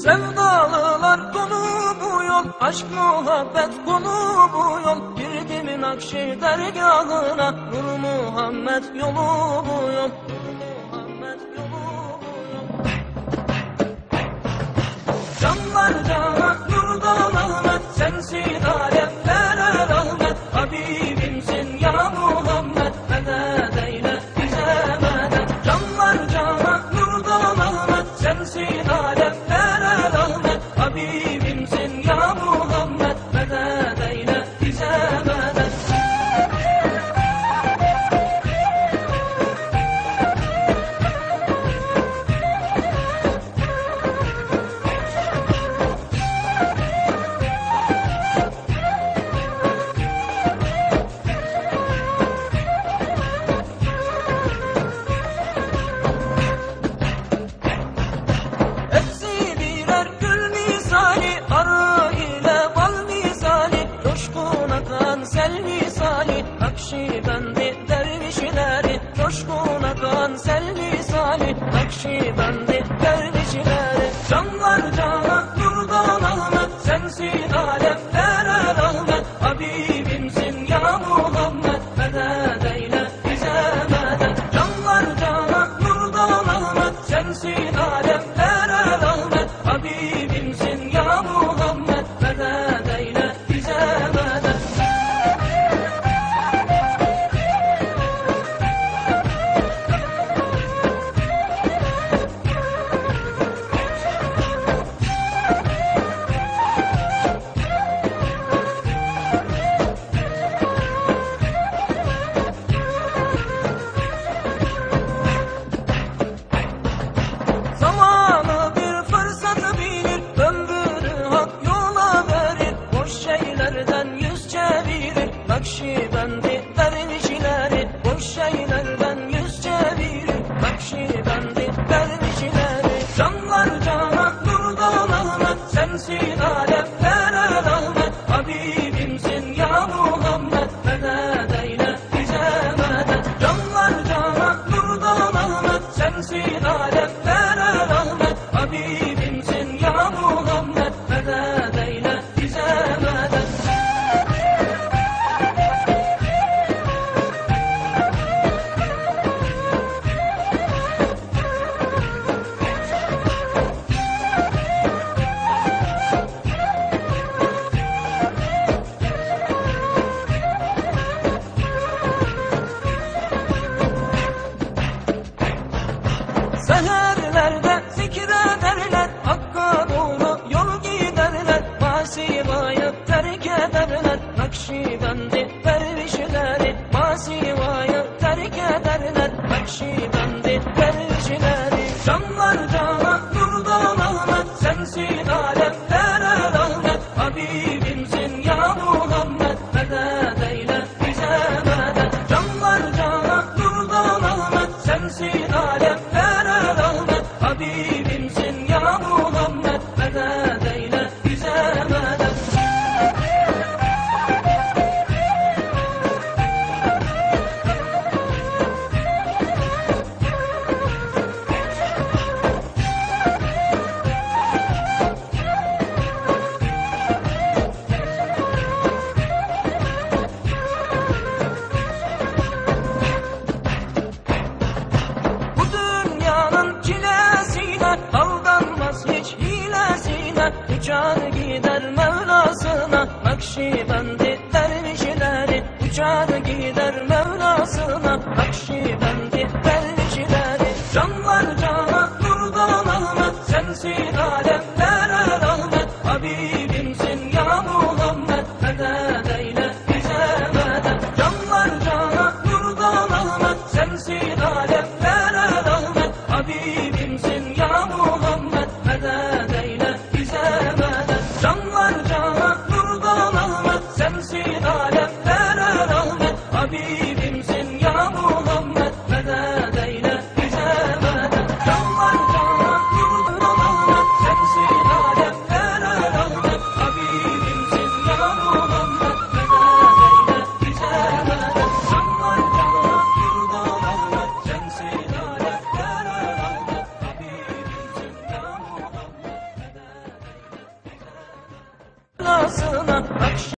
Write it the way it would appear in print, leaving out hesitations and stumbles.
Sevdalılar konu bu yol, aşk muhabbet konu bu yol. Girdim Nakşi dergahına, Nur Muhammed yolu bu yol. Canlar cana nurdan Ahmet, sensin alemlere rahmet. Habibimsin ya Muhammed, medet eyle bize medet. Canlar cana nurdan Ahmet, sensin alemlere rahmet. Habibimsin ya Muhammed, medet eyle bize medet. Nakşibendi dervişleri, coşkun akan sel misali. Nakşibendi dervişleri, canlar cana nurdan Ahmet, sensin alemlere rahmet. Habibimsin ya Muhammed, medet eyle bize medet. Canlar cana nurdan Ahmet, sensin alemlere rahmet. Habibimsin ya Muhammed, medet eyle bize medet. Zamanı bir fırsatı bilir, ömrünü hak yola verir. Boş şeylerden yüz çevirir, Nakşibendi dervişleri. Boş şeylerden yüz çevirir, Nakşibendi dervişleri. Canlar cana nurdan Ahmet, sensin alemlere rahmet. Habibimsin ya Muhammed, medet eyle bize medet. Canlar cana nurdan Ahmet, sensin alemlere rahmet. Habibimsin ya Muhammed, medet eyle bize medet. Seherlerde zikrederler, Hakk'a doğru yol giderler. Masivayı terk ederler, Nakşibendi dervişleri. Masivayı terk ederler, Nakşibendi dervişleri. Canlar cana nurdan Ahmet, sensin alemlere rahmet. Habibimsin ya Muhammed, medet eyle bize medet. Canlar cana nurdan Ahmet, sensin alemlere rahmet. Habibimsin ya Muhammed, medet eyle bize medet. Bu dünyanın çilesine aldanmaz hiç hilesine. Uçar gider Mevlasına, Nakşibendi dervişleri. Uçar gider Mevlasına, Nakşibendi dervişleri. Canlar cana nurdan Ahmet, sensin alemlere rahmet. Habibimsin ya Muhammed, medet eyle bize medet. Canlar cana nurdan Ahmet, sensin alemlere rahmet. Habibimsin ya Muhammed, medet eyle bize medet. Canlar cana nurdan Ahmet, sensin alemlere rahmet. Habibimsin ya Muhammed, sevdasına.